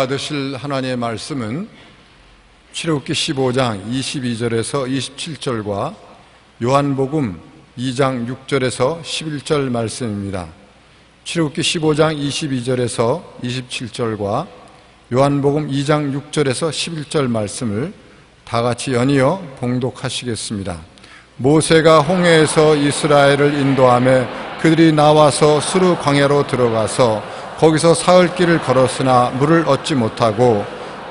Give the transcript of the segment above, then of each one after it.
받으실 하나님의 말씀은 출애굽기 15장 22절에서 27절과 요한복음 2장 6절에서 11절 말씀입니다. 출애굽기 15장 22절에서 27절과 요한복음 2장 6절에서 11절 말씀을 다 같이 연이어 봉독하시겠습니다. 모세가 홍해에서 이스라엘을 인도하며 그들이 나와서 수르 광야로 들어가서 거기서 사흘 길을 걸었으나 물을 얻지 못하고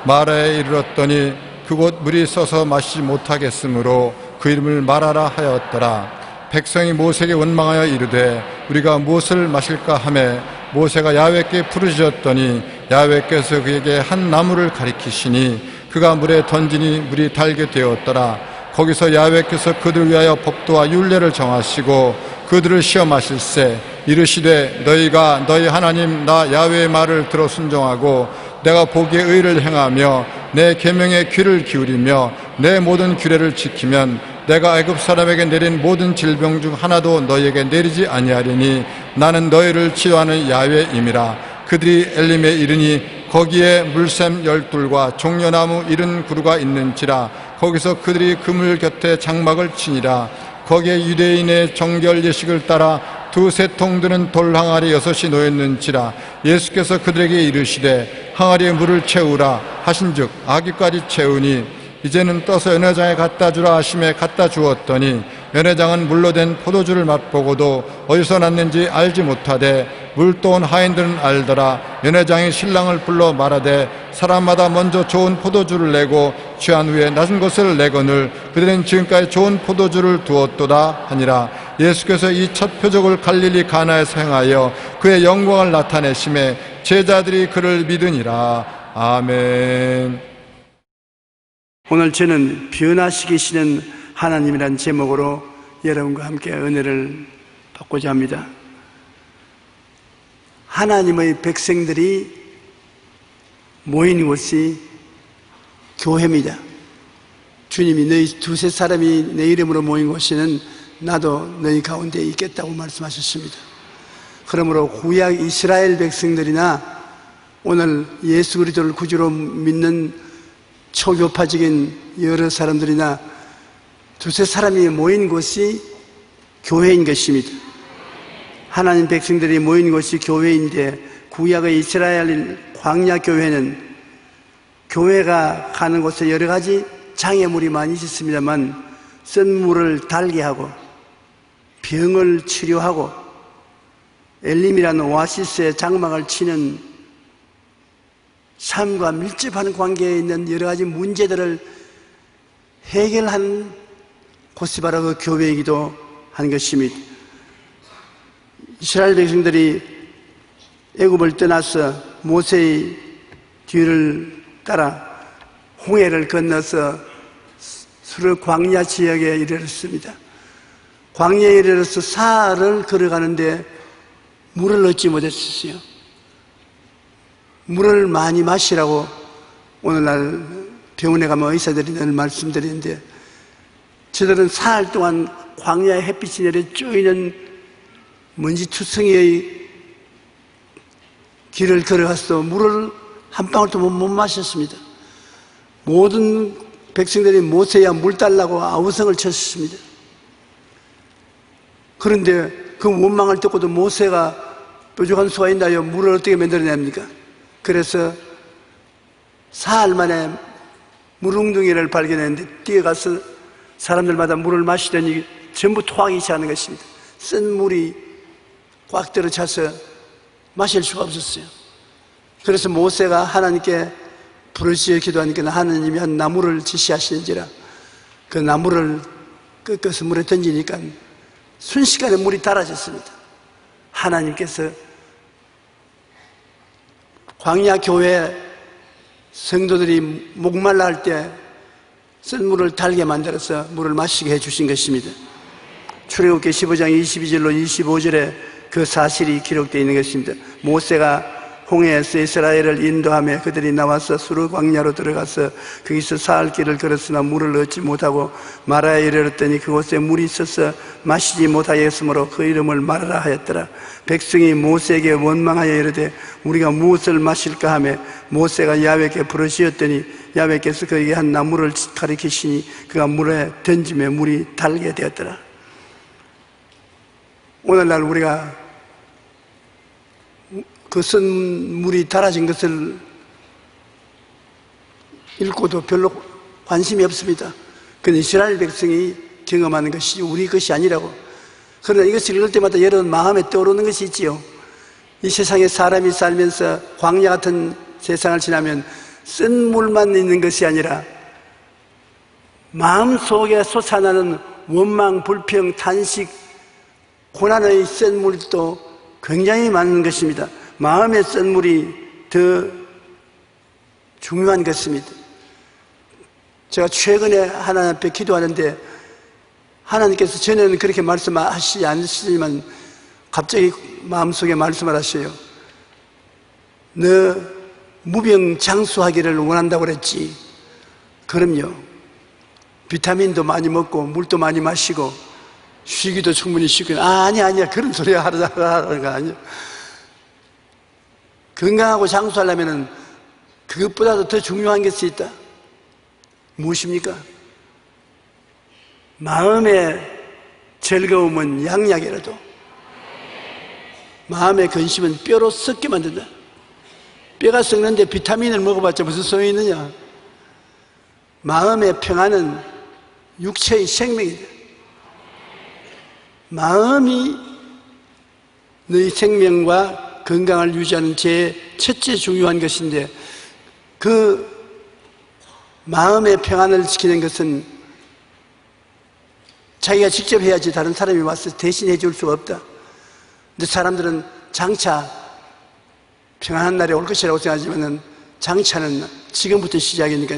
마라에 이르렀더니 그곳 물이 써서 마시지 못하겠으므로 그 이름을 마라라 하였더라. 백성이 모세에게 원망하여 이르되 우리가 무엇을 마실까 하매 모세가 야훼께 부르짖었더니 야훼께서 그에게 한 나무를 가리키시니 그가 물에 던지니 물이 달게 되었더라. 거기서 야훼께서 그들 위하여 법도와 율례를 정하시고 그들을 시험하실세 이르시되 너희가 너희 하나님 나 야훼의 말을 들어 순종하고 내가 보기에 의를 행하며 내 계명에 귀를 기울이며 내 모든 규례를 지키면 내가 애굽 사람에게 내린 모든 질병 중 하나도 너희에게 내리지 아니하리니 나는 너희를 치료하는 야훼임이라. 그들이 엘림에 이르니 거기에 물샘 12과 종려나무 70그루가 있는지라. 거기서 그들이 그물 곁에 장막을 치니라. 거기에 유대인의 정결 예식을 따라 두세 통 드는 돌 항아리 6이 놓였는지라. 예수께서 그들에게 이르시되 항아리에 물을 채우라 하신즉 아기까지 채우니 이제는 떠서 연회장에 갖다 주라 하심에 갖다 주었더니 연회장은 물로 된 포도주를 맛보고도 어디서 났는지 알지 못하되 물도온 하인들은 알더라. 연회장이 신랑을 불러 말하되 사람마다 먼저 좋은 포도주를 내고 취한 후에 낮은 것을 내거늘 그들은 지금까지 좋은 포도주를 두었도다 하니라. 예수께서 이 첫 표적을 갈릴리 가나에서 행하여 그의 영광을 나타내심에 제자들이 그를 믿으니라. 아멘. 오늘 저는 변화시키시는 하나님이란 제목으로 여러분과 함께 은혜를 받고자 합니다. 하나님의 백성들이 모인 곳이 교회입니다. 주님이 너희 두세 사람이 내 이름으로 모인 곳에는 나도 너희 가운데 있겠다고 말씀하셨습니다. 그러므로 구약 이스라엘 백성들이나 오늘 예수 그리스도를 구주로 믿는 초교파적인 여러 사람들이나 두세 사람이 모인 곳이 교회인 것입니다. 하나님 백성들이 모인 곳이 교회인데 구약의 이스라엘 광야 교회는 교회가 가는 곳에 여러 가지 장애물이 많이 있었습니다만 쓴 물을 달게 하고 병을 치료하고 엘림이라는 오아시스에 장막을 치는 삶과 밀접한 관계에 있는 여러 가지 문제들을 해결한 곳이 바로 그 교회이기도 한 것입니다. 이스라엘 백성들이 애굽을 떠나서 모세의 뒤를 따라 홍해를 건너서 수르 광야 지역에 이르렀습니다. 광야에 이르러서 사흘을 걸어가는데 물을 얻지 못했어요. 물을 많이 마시라고 오늘날 병원에 가면 의사들이 늘 말씀드리는데 저들은 사흘 동안 광야의 햇빛이 내려 쪼이는 먼지투성이의 길을 걸어가서 물을 한 방울도 못 마셨습니다. 모든 백성들이 모세야 물 달라고 아우성을 쳤습니다. 그런데 그 원망을 듣고도 모세가 뾰족한 수가 있나요? 물을 어떻게 만들어냅니까? 그래서 사흘 만에 물웅덩이를 발견했는데 뛰어가서 사람들마다 물을 마시더니 전부 토하기 시작하는 것입니다. 쓴 물이 꽉 들어차서 마실 수가 없었어요. 그래서 모세가 하나님께 부르짖어 기도하니까 하나님이 한 나무를 지시하시는지라 그 나무를 꺾어서 물에 던지니까 순식간에 물이 달아졌습니다. 하나님께서 광야 교회 성도들이 목말라 할 때 쓴 물을 달게 만들어서 물을 마시게 해주신 것입니다. 출애굽기 15장 22절로 25절에 그 사실이 기록되어 있는 것입니다. 모세가 홍해에서 이스라엘을 인도하며 그들이 나와서 수르 광야로 들어가서 거기서 사흘 길을 걸었으나 물을 얻지 못하고 마라에 이르렀더니 그곳에 물이 있어서 마시지 못하였으므로 그 이름을 마라라 하였더라. 백성이 모세에게 원망하여 이르되 우리가 무엇을 마실까 하며 모세가 야훼께 부르시었더니 야훼께서 그에게 한 나무를 가리키시니 그가 물에 던지며 물이 달게 되었더라. 오늘날 우리가 그 쓴물이 달아진 것을 읽고도 별로 관심이 없습니다. 그건 이스라엘 백성이 경험하는 것이 우리 것이 아니라고. 그러나 이것을 읽을 때마다 여러분 마음에 떠오르는 것이 있지요. 이 세상에 사람이 살면서 광야 같은 세상을 지나면 쓴 물만 있는 것이 아니라 마음속에 솟아나는 원망, 불평, 탄식, 고난의 쓴 물도 굉장히 많은 것입니다. 마음의 쓴 물이 더 중요한 것입니다. 제가 최근에 하나님 앞에 기도하는데 하나님께서 전에는 그렇게 말씀하시지 않으시지만 갑자기 마음속에 말씀을 하셔요. 너 무병장수하기를 원한다고 그랬지. 그럼요. 비타민도 많이 먹고 물도 많이 마시고 쉬기도 충분히 쉬고. 아니야 그런 소리 하는 거 아니야. 건강하고 장수하려면 그것보다도 더 중요한 것이 있다. 무엇입니까? 마음의 즐거움은 양약이라도 마음의 근심은 뼈로 썩게 만든다. 뼈가 썩는데 비타민을 먹어봤자 무슨 소용이 있느냐. 마음의 평안은 육체의 생명이다. 마음이 너희 생명과 건강을 유지하는 제 첫째 중요한 것인데 그 마음의 평안을 지키는 것은 자기가 직접 해야지 다른 사람이 와서 대신 해줄 수가 없다. 근데 사람들은 장차 평안한 날이 올 것이라고 생각하지만 장차는 지금부터 시작이니까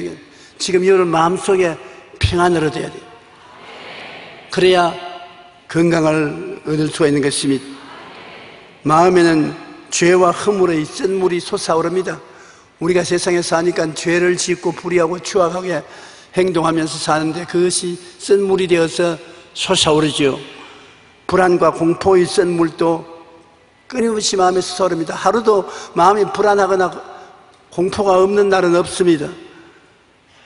지금 여러분 마음속에 평안을 얻어야 돼요. 그래야 건강을 얻을 수가 있는 것입니다. 마음에는 죄와 허물의 쓴물이 솟아오릅니다. 우리가 세상에 사니까 죄를 짓고 불의하고 추악하게 행동하면서 사는데 그것이 쓴물이 되어서 솟아오르죠. 불안과 공포의 쓴물도 끊임없이 마음에 솟아오릅니다. 하루도 마음이 불안하거나 공포가 없는 날은 없습니다.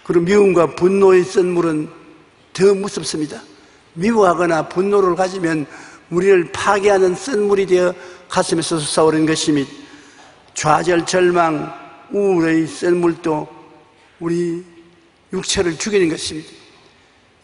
그리고 미움과 분노의 쓴물은 더 무섭습니다. 미워하거나 분노를 가지면 우리를 파괴하는 쓴물이 되어 가슴에서 솟아오르는 것입니다. 좌절, 절망, 우울의 쓴물도 우리 육체를 죽이는 것입니다.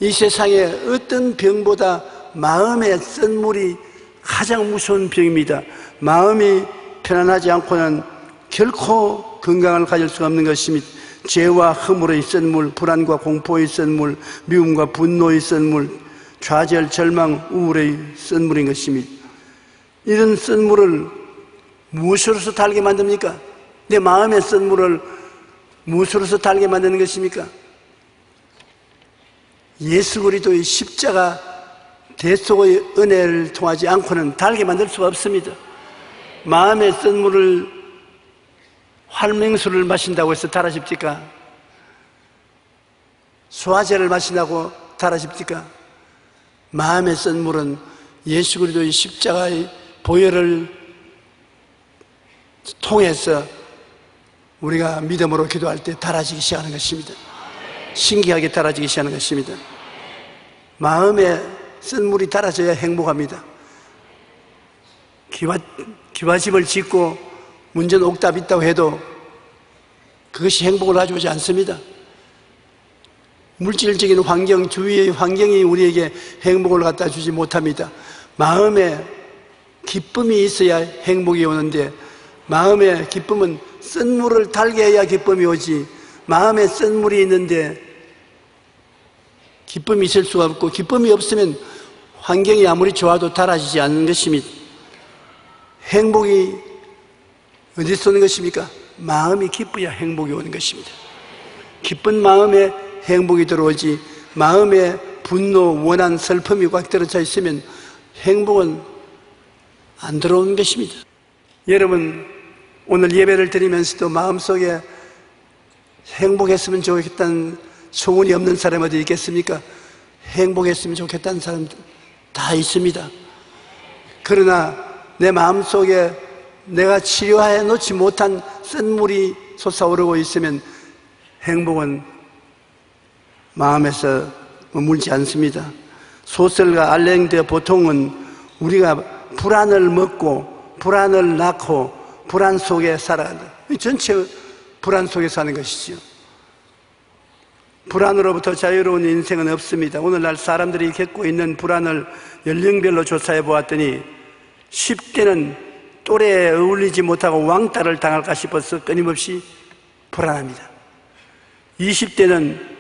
이 세상에 어떤 병보다 마음의 쓴물이 가장 무서운 병입니다. 마음이 편안하지 않고는 결코 건강을 가질 수가 없는 것입니다. 죄와 허물의 쓴물, 불안과 공포의 쓴물, 미움과 분노의 쓴물, 좌절, 절망, 우울의 쓴물인 것입니다. 이런 쓴물을 무엇으로서 달게 만듭니까? 내 마음의 쓴물을 무엇으로서 달게 만드는 것입니까? 예수 그리스도의 십자가 대속의 은혜를 통하지 않고는 달게 만들 수가 없습니다. 마음의 쓴물을 활명수를 마신다고 해서 달아집니까? 소화제를 마신다고 달아집니까? 마음의 쓴물은 예수 그리스도의 십자가의 보혈을 통해서 우리가 믿음으로 기도할 때 달아지기 시작하는 것입니다. 신기하게 달아지기 시작하는 것입니다. 마음에 쓴물이 달아져야 행복합니다. 기와집을 짓고 문전 옥답이 있다고 해도 그것이 행복을 가져오지 않습니다. 물질적인 환경, 주위의 환경이 우리에게 행복을 갖다 주지 못합니다. 마음에 기쁨이 있어야 행복이 오는데 마음의 기쁨은 쓴물을 달게 해야 기쁨이 오지 마음에 쓴물이 있는데 기쁨이 있을 수가 없고 기쁨이 없으면 환경이 아무리 좋아도 달아지지 않는 것입니다. 행복이 어디서 오는 것입니까? 마음이 기뻐야 행복이 오는 것입니다. 기쁜 마음에 행복이 들어오지 마음에 분노, 원한, 슬픔이 꽉 들어차 있으면 행복은 안 들어오는 것입니다. 여러분 오늘 예배를 드리면서도 마음속에 행복했으면 좋겠다는 소원이 없는 사람 어디 있겠습니까? 행복했으면 좋겠다는 사람들 다 있습니다. 그러나 내 마음속에 내가 치료해 놓지 못한 쓴물이 솟아오르고 있으면 행복은 마음에서 머물지 않습니다. 소설가 알랭드 보통은 우리가 불안을 먹고 불안을 낳고 불안 속에 살아간다. 전체 불안 속에 사는 것이죠. 불안으로부터 자유로운 인생은 없습니다. 오늘날 사람들이 겪고 있는 불안을 연령별로 조사해 보았더니 10대는 또래에 어울리지 못하고 왕따를 당할까 싶어서 끊임없이 불안합니다. 20대는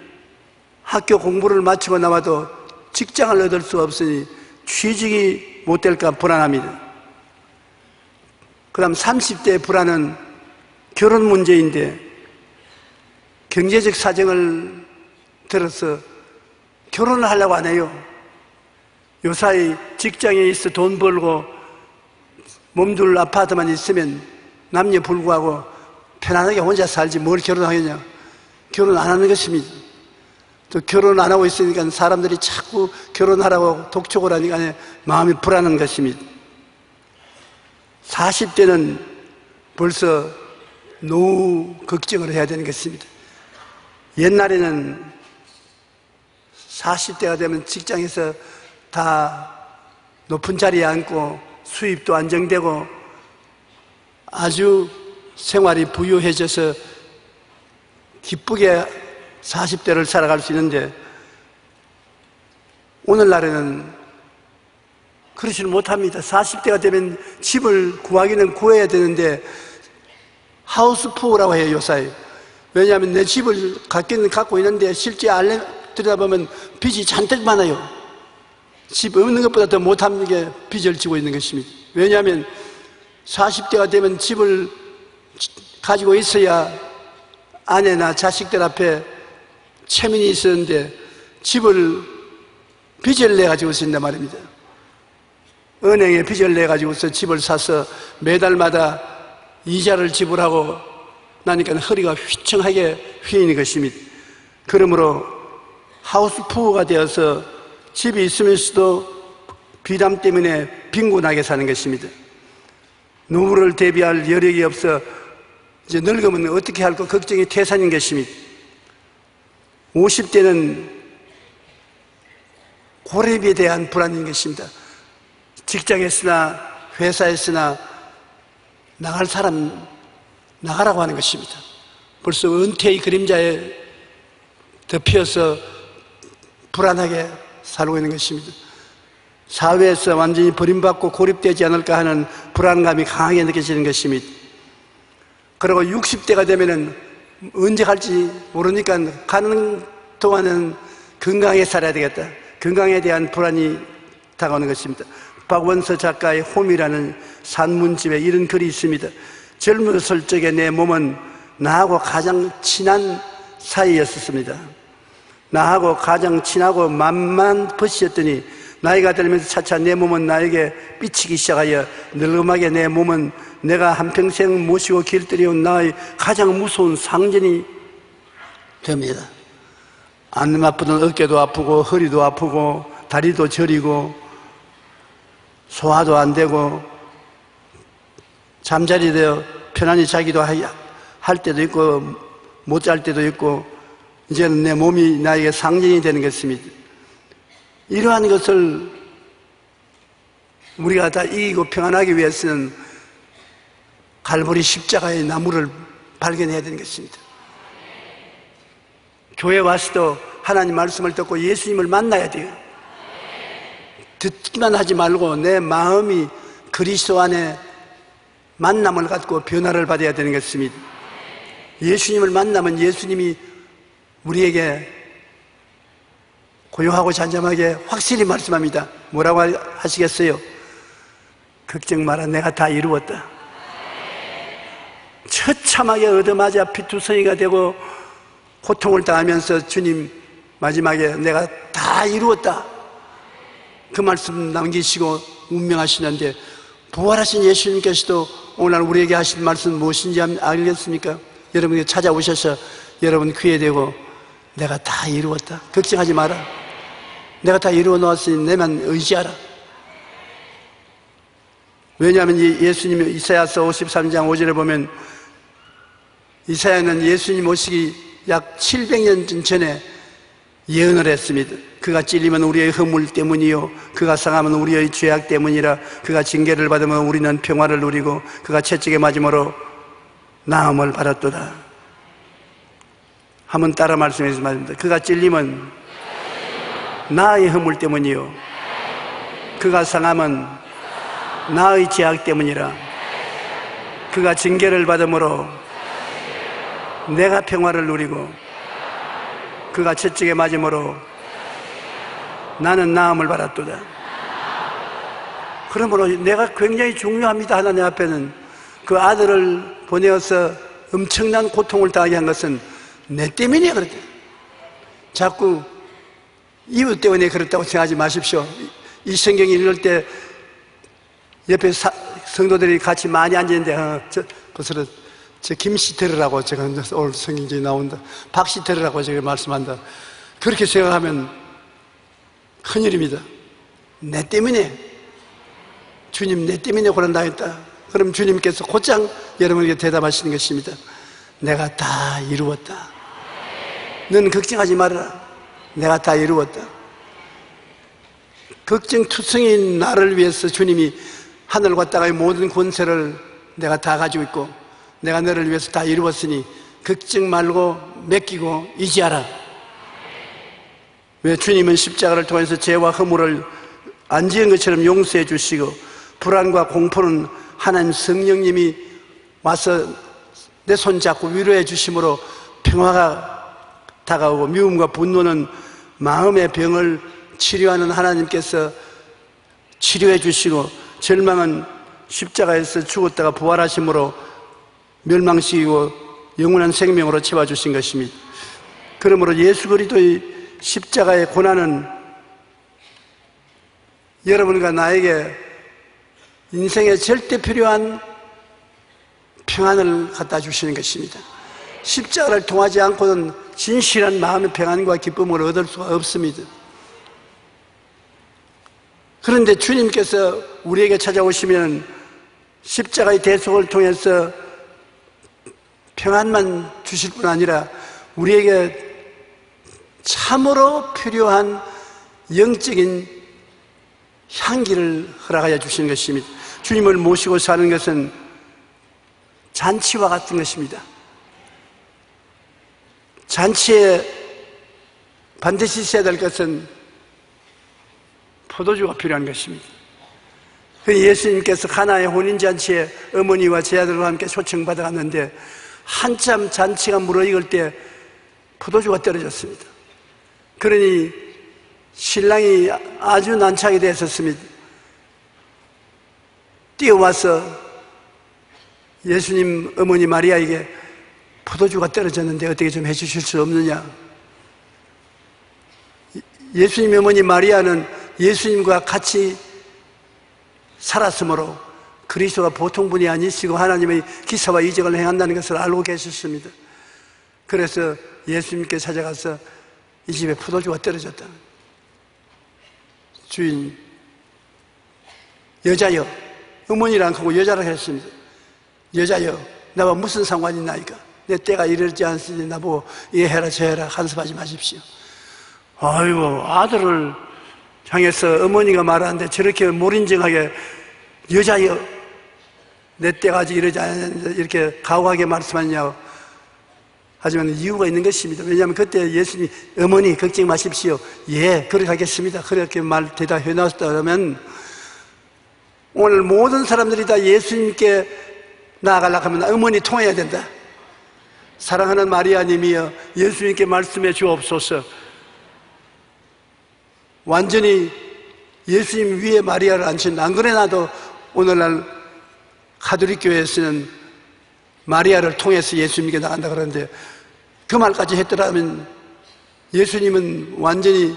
학교 공부를 마치고 나와도 직장을 얻을 수 없으니 취직이 못 될까 불안합니다. 그 다음 30대의 불안은 결혼 문제인데 경제적 사정을 들어서 결혼을 하려고 안 해요. 요사이 직장에 있어 돈 벌고 몸둘 아파트만 있으면 남녀 불구하고 편안하게 혼자 살지 뭘 결혼하겠냐. 결혼 안 하는 것입니다. 또 결혼 안 하고 있으니까 사람들이 자꾸 결혼하라고 독촉을 하니까 마음이 불안한 것입니다. 40대는 벌써 노후 걱정을 해야 되는 것입니다. 옛날에는 40대가 되면 직장에서 다 높은 자리에 앉고 수입도 안정되고 아주 생활이 부유해져서 기쁘게 40대를 살아갈 수 있는데 오늘날에는 그러지는 못합니다. 40대가 되면 집을 구하기는 구해야 되는데 하우스푸어라고 해요, 요사이. 왜냐하면 내 집을 갖기는 갖고 있는데 실제 알레 들여다보면 빚이 잔뜩 많아요. 집 없는 것보다 더 못하는 게 빚을 지고 있는 것입니다. 왜냐하면 40대가 되면 집을 가지고 있어야 아내나 자식들 앞에 체면이 있었는데 집을 빚을 내가지고 쓴단 말입니다. 은행에 빚을 내가지고서 집을 사서 매달마다 이자를 지불하고 나니까 허리가 휘청하게 휘이는 것입니다. 그러므로 하우스푸어가 되어서 집이 있으면서도 비담 때문에 빈곤하게 사는 것입니다. 노후를 대비할 여력이 없어 이제 늙으면 어떻게 할까 걱정이 태산인 것입니다. 50대는 고립에 대한 불안인 것입니다. 직장에서나 회사에서나 나갈 사람 나가라고 하는 것입니다. 벌써 은퇴의 그림자에 덮여서 불안하게 살고 있는 것입니다. 사회에서 완전히 버림받고 고립되지 않을까 하는 불안감이 강하게 느껴지는 것입니다. 그리고 60대가 되면은 언제 갈지 모르니까 가는 동안은 건강하게 살아야 되겠다. 건강에 대한 불안이 다가오는 것입니다. 박원서 작가의 홈이라는 산문집에 이런 글이 있습니다. 젊었을 적에 내 몸은 나하고 가장 친한 사이였습니다. 나하고 가장 친하고 맘만 벗겼더니 나이가 들면서 차차 내 몸은 나에게 삐치기 시작하여 늙음하게 내 몸은 내가 한평생 모시고 길들여온 나의 가장 무서운 상전이 됩니다. 안 아프던 어깨도 아프고 허리도 아프고 다리도 저리고 소화도 안 되고 잠자리도 편안히 자기도 할 때도 있고 못 잘 때도 있고 이제는 내 몸이 나에게 상전이 되는 것입니다. 이러한 것을 우리가 다 이기고 평안하기 위해서는 갈보리 십자가의 나무를 발견해야 되는 것입니다. 교회 와서도 하나님 말씀을 듣고 예수님을 만나야 돼요. 듣기만 하지 말고 내 마음이 그리스도 안에 만남을 갖고 변화를 받아야 되는 것입니다. 예수님을 만나면 예수님이 우리에게 고요하고 잔잔하게 확실히 말씀합니다. 뭐라고 하시겠어요? 걱정 마라, 내가 다 이루었다. 처참하게 얻어맞아 피투성이가 되고 고통을 당하면서 주님 마지막에 내가 다 이루었다, 그 말씀 남기시고 운명하시는데 부활하신 예수님께서도 오늘 우리에게 하신 말씀 무엇인지 알겠습니까? 여러분에게 찾아오셔서 여러분 귀에 대고 내가 다 이루었다. 걱정하지 마라. 내가 다 이루어 놓았으니 내만 의지하라. 왜냐하면 예수님이 이사야서 53장 5절에 보면 이사야는 예수님 오시기 약 700년 전에 예언을 했습니다. 그가 찔리면 우리의 허물 때문이요 그가 상하면 우리의 죄악 때문이라. 그가 징계를 받으면 우리는 평화를 누리고 그가 채찍에 맞음으로 나음을 받았도다. 한번 따라 말씀해 주십니다. 그가 찔리면 나의 허물 때문이요 그가 상하면 나의 죄악 때문이라. 그가 징계를 받음으로 내가 평화를 누리고 그가 채찍에 맞음으로 나는 나음을 받았도다. 그러므로 내가 굉장히 중요합니다. 하나님 앞에는 그 아들을 보내어서 엄청난 고통을 당하게 한 것은 내 때문이야. 그랬대. 자꾸 이유 때문에 그렇다고 생각하지 마십시오. 이 성경 읽을 때 옆에 성도들이 같이 많이 앉아있는데 그것을 저 김씨 들으라고 제가 오늘 성경에 나온다. 박씨 들으라고 제가 말씀한다. 그렇게 생각하면 큰일입니다. 내 때문에 주님 내 때문에 고난다 했다. 그럼 주님께서 곧장 여러분에게 대답하시는 것입니다. 내가 다 이루었다. 너는 걱정하지 말아라. 내가 다 이루었다. 걱정투성인 나를 위해서 주님이 하늘과 땅의 모든 권세를 내가 다 가지고 있고 내가 너를 위해서 다 이루었으니 걱정 말고 맡기고 의지하라. 왜? 주님은 십자가를 통해서 죄와 허물을 안 지은 것처럼 용서해 주시고 불안과 공포는 하나님 성령님이 와서 내 손 잡고 위로해 주심으로 평화가 다가오고 미움과 분노는 마음의 병을 치료하는 하나님께서 치료해 주시고 절망은 십자가에서 죽었다가 부활하심으로 멸망시키고 영원한 생명으로 채워주신 것입니다. 그러므로 예수 그리스도의 십자가의 고난은 여러분과 나에게 인생에 절대 필요한 평안을 갖다 주시는 것입니다. 십자가를 통하지 않고는 진실한 마음의 평안과 기쁨을 얻을 수가 없습니다. 그런데 주님께서 우리에게 찾아오시면 십자가의 대속을 통해서 평안만 주실 뿐 아니라 우리에게 참으로 필요한 영적인 향기를 허락하여 주시는 것입니다. 주님을 모시고 사는 것은 잔치와 같은 것입니다. 잔치에 반드시 있어야 될 것은 포도주가 필요한 것입니다. 예수님께서 가나의 혼인잔치에 어머니와 제 아들과 함께 초청받아 갔는데 한참 잔치가 무르익을 때 포도주가 떨어졌습니다. 그러니 신랑이 아주 난처하게 되었습니다. 뛰어와서 예수님 어머니 마리아에게 포도주가 떨어졌는데 어떻게 좀 해주실 수 없느냐. 예수님 어머니 마리아는 예수님과 같이 살았으므로 그리스도가 보통 분이 아니시고 하나님의 기사와 이적을 행한다는 것을 알고 계셨습니다. 그래서 예수님께 찾아가서 이 집에 포도주가 떨어졌다. 주인, 여자여, 어머니랑 하고 여자라 했습니다. 여자여, 나와 무슨 상관이 있나이까? 내 때가 이르지 않으니 나보고 이해해라 저해라 간섭하지 마십시오. 아이고, 아들을 향해서 어머니가 말하는데 저렇게 몰인정하게 여자여, 내 때가 아직 이르지 않았는데 이렇게 가오하게 말씀하냐고. 하지만 이유가 있는 것입니다. 왜냐하면 그때 예수님이 어머니 걱정 마십시오. 예, 그렇게 하겠습니다. 그렇게 대답해 놨다면 오늘 모든 사람들이 다 예수님께 나아가려고 하면 어머니 통해야 된다. 사랑하는 마리아님이여, 예수님께 말씀해 주옵소서. 완전히 예수님 위에 마리아를 앉힌다. 안 그래 나도 오늘날 가톨릭 교회에서는 마리아를 통해서 예수님께 나간다 그러는데 그 말까지 했더라면 예수님은 완전히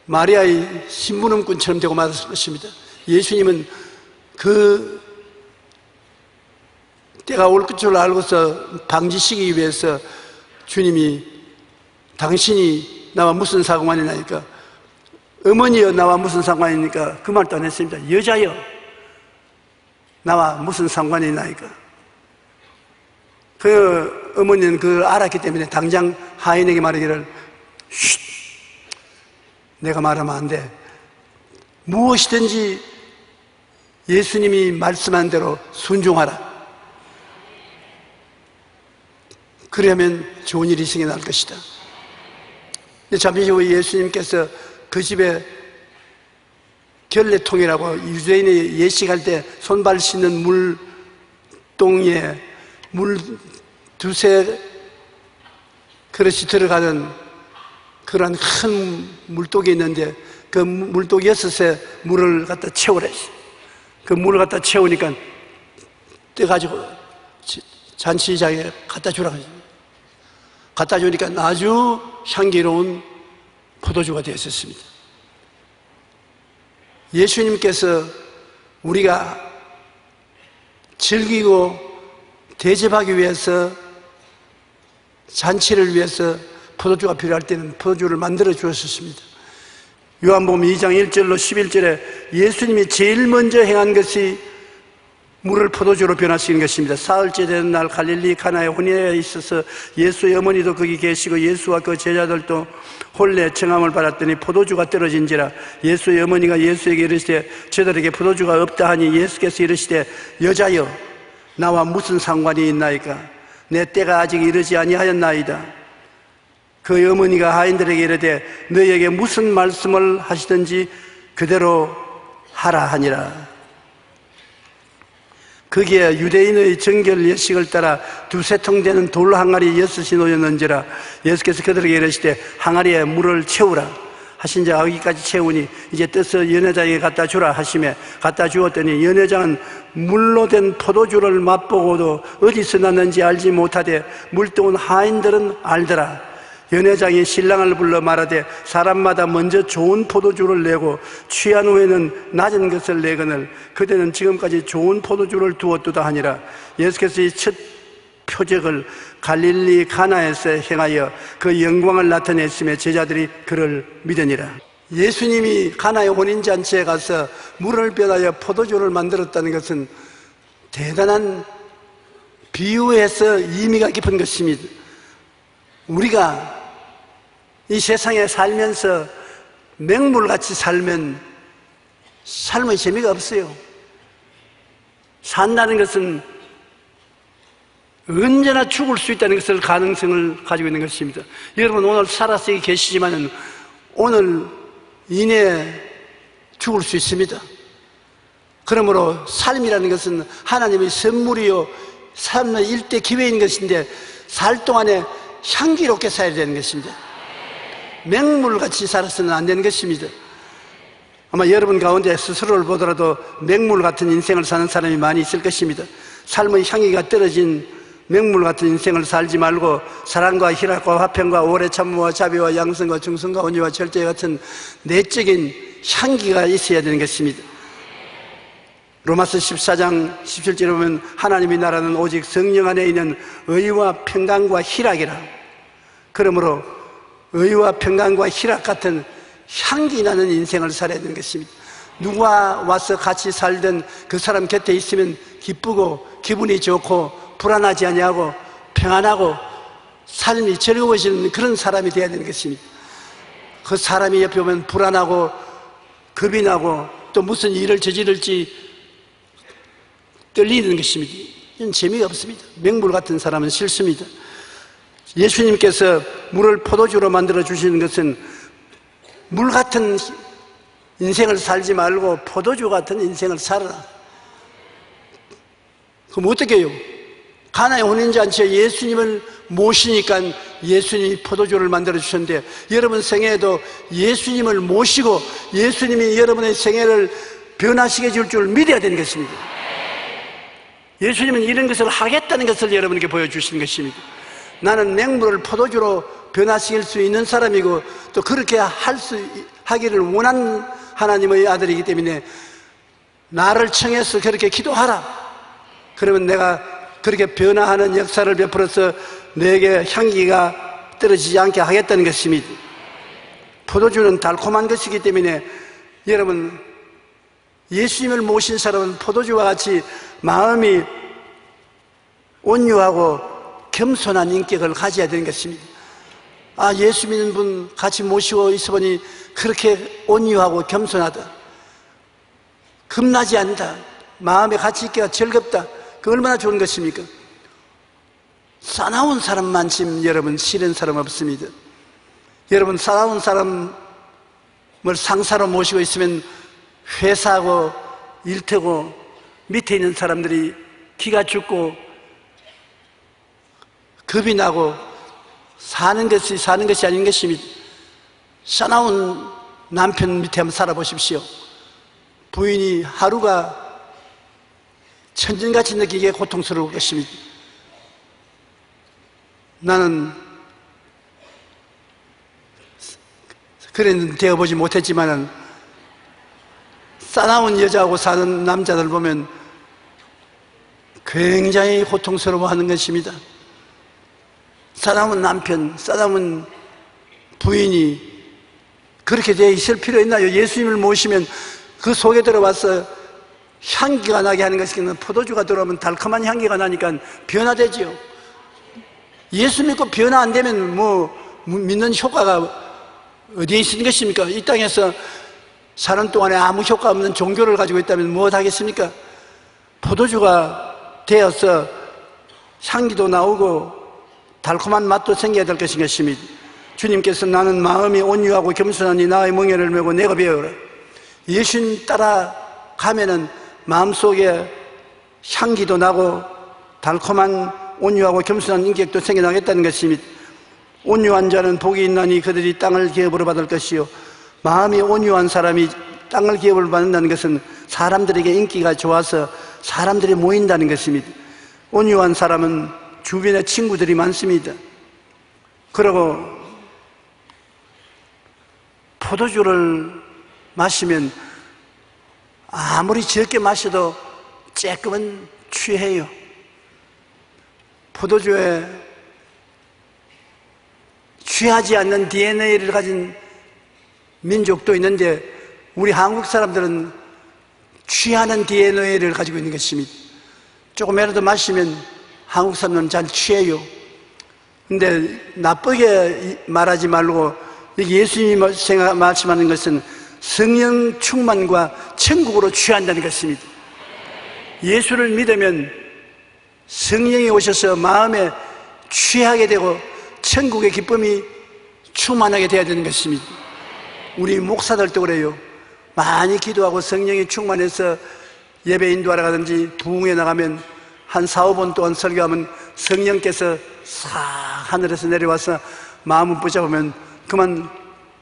마리아의 신부름꾼처럼 되고 말았을 것입니다. 예수님은 그 때가 올 줄 알고서 방지시키기 위해서 주님이 당신이 나와 무슨 상관이 나니까, 어머니여 나와 무슨 상관이니까 그 말도 안 했습니다. 여자여 나와 무슨 상관이 나니까. 그 어머니는 그걸 알았기 때문에 당장 하인에게 말하기를, 쉿, 내가 말하면 안 돼. 무엇이든지 예수님이 말씀한 대로 순종하라. 그러면 좋은 일이 생겨날 것이다. 잠시 후에 예수님께서 그 집에 결례통이라고 유대인이 예식할 때 손발 씻는 물동에 물 두세 그릇이 들어가는 그런 큰 물독이 있는데 그 물독 6에 물을 갖다 채우래. 그 물을 갖다 채우니까 떼가지고 잔치장에 갖다 주라고 하죠. 갖다 주니까 아주 향기로운 포도주가 되었습니다. 예수님께서 우리가 즐기고 대접하기 위해서, 잔치를 위해서 포도주가 필요할 때는 포도주를 만들어 주었습니다. 요한복음 2장 1절로 11절에 예수님이 제일 먼저 행한 것이 물을 포도주로 변화시키는 것입니다. 사흘째 되는 날 갈릴리 가나의 혼인에 있어서 예수의 어머니도 거기 계시고 예수와 그 제자들도 혼례 청함을 받았더니 포도주가 떨어진지라. 예수의 어머니가 예수에게 이르시되 저들에게 포도주가 없다 하니 예수께서 이르시되 여자여 나와 무슨 상관이 있나이까? 내 때가 아직 이르지 아니하였나이다. 그 어머니가 하인들에게 이르되 너희에게 무슨 말씀을 하시든지 그대로 하라 하니라. 거기에 유대인의 정결 예식을 따라 두세 통 되는 돌 항아리 6이 놓였는지라. 예수께서 그들에게 이르시되 항아리에 물을 채우라 하신 자 여기까지 채우니 이제 떠서 연회장에 갖다 주라 하시매 갖다 주었더니 연회장은 물로 된 포도주를 맛보고도 어디서 났는지 알지 못하되 물떠온 하인들은 알더라. 연회장이 신랑을 불러 말하되 사람마다 먼저 좋은 포도주를 내고 취한 후에는 낮은 것을 내거늘 그대는 지금까지 좋은 포도주를 두었도다 하니라. 예수께서 이 첫 표적을 갈릴리 가나에서 행하여 그 영광을 나타냈으며 제자들이 그를 믿으니라. 예수님이 가나의 혼인잔치에 가서 물을 변하여 포도주를 만들었다는 것은 대단한 비유에서 의미가 깊은 것입니다. 우리가 이 세상에 살면서 맹물같이 살면 삶의 재미가 없어요. 산다는 것은 언제나 죽을 수 있다는 것을 가능성을 가지고 있는 것입니다. 여러분 오늘 살아서 계시지만 오늘 이내에 죽을 수 있습니다. 그러므로 삶이라는 것은 하나님의 선물이요 삶의 일대 기회인 것인데 살 동안에 향기롭게 살아야 되는 것입니다. 맹물같이 살아서는 안 되는 것입니다. 아마 여러분 가운데 스스로를 보더라도 맹물 같은 인생을 사는 사람이 많이 있을 것입니다. 삶의 향기가 떨어진 맹물 같은 인생을 살지 말고 사랑과 희락과 화평과 오래 참음과 자비와 양성과 충성과 온유와 절제 같은 내적인 향기가 있어야 되는 것입니다. 로마서 14장 17절에 보면 하나님의 나라는 오직 성령 안에 있는 의와 평강과 희락이라. 그러므로 의와 평강과 희락 같은 향기 나는 인생을 살아야 되는 것입니다. 누가 와서 같이 살던 그 사람 곁에 있으면 기쁘고 기분이 좋고 불안하지 아니하고 평안하고 삶이 즐거워지는 그런 사람이 되어야 되는 것입니다. 그 사람이 옆에 오면 불안하고 겁이 나고 또 무슨 일을 저지를지 떨리는 것입니다. 이건 재미가 없습니다. 맹물 같은 사람은 싫습니다. 예수님께서 물을 포도주로 만들어 주시는 것은 물 같은 인생을 살지 말고 포도주 같은 인생을 살아라. 그럼 어떻게 해요? 가나의 혼인잔치에 예수님을 모시니까 예수님이 포도주를 만들어 주셨는데 여러분 생애에도 예수님을 모시고 예수님이 여러분의 생애를 변화시켜 줄 줄 믿어야 되는 것입니다. 예수님은 이런 것을 하겠다는 것을 여러분에게 보여주시는 것입니다. 나는 맹물을 포도주로 변화시킬 수 있는 사람이고 또 그렇게 하기를 원하는 하나님의 아들이기 때문에 나를 청해서 그렇게 기도하라. 그러면 내가 그렇게 변화하는 역사를 베풀어서 내게 향기가 떨어지지 않게 하겠다는 것입니다. 포도주는 달콤한 것이기 때문에 여러분, 예수님을 모신 사람은 포도주와 같이 마음이 온유하고 겸손한 인격을 가져야 되는 것입니다. 아, 예수 믿는 분 같이 모시고 있어보니 그렇게 온유하고 겸손하다, 겁나지 않다, 마음에 같이 있기가 즐겁다. 그 얼마나 좋은 것입니까? 사나운 사람만 지금 여러분 싫은 사람 없습니다. 여러분, 사나운 사람을 상사로 모시고 있으면 회사하고 일터고 밑에 있는 사람들이 기가 죽고 겁이 나고 사는 것이 아닌 것입니다. 사나운 남편 밑에 한번 살아보십시오. 부인이 하루가 천진같이 느끼기에 고통스러울 것입니다. 나는 그런 되어보지 못했지만은 사나운 여자하고 사는 남자들 보면 굉장히 고통스러워하는 것입니다. 사나운 남편, 사나운 부인이 그렇게 되어 있을 필요 있나요? 예수님을 모시면 그 속에 들어와서 향기가 나게 하는 것이기는 포도주가 들어오면 달콤한 향기가 나니까 변화되지요. 예수 믿고 변화 안 되면 믿는 효과가 어디에 있는 것입니까? 이 땅에서 사는 동안에 아무 효과 없는 종교를 가지고 있다면 무엇 하겠습니까? 포도주가 되어서 향기도 나오고 달콤한 맛도 생겨야 될 것인 것입니다. 주님께서 나는 마음이 온유하고 겸손하니 나의 멍에를 메고 내가 배우라. 예수님 따라가면은 마음속에 향기도 나고 달콤한 온유하고 겸손한 인격도 생겨나겠다는 것입니다. 온유한 자는 복이 있나니 그들이 땅을 기업으로 받을 것이요, 마음이 온유한 사람이 땅을 기업으로 받는다는 것은 사람들에게 인기가 좋아서 사람들이 모인다는 것입니다. 온유한 사람은 주변에 친구들이 많습니다. 그리고 포도주를 마시면 아무리 적게 마셔도 조금은 취해요. 포도주에 취하지 않는 DNA를 가진 민족도 있는데 우리 한국 사람들은 취하는 DNA를 가지고 있는 것입니다. 조금이라도 마시면 한국 사람들은 잘 취해요. 근데 나쁘게 말하지 말고 여기 예수님이 말씀하는 것은 성령 충만과 천국으로 취한다는 것입니다. 예수를 믿으면 성령이 오셔서 마음에 취하게 되고 천국의 기쁨이 충만하게 되어야 되는 것입니다. 우리 목사들도 그래요. 많이 기도하고 성령이 충만해서 예배 인도하러 가든지 부흥회 나가면 한 4-5번 동안 설교하면 성령께서 싹 하늘에서 내려와서 마음을 붙잡으면 그만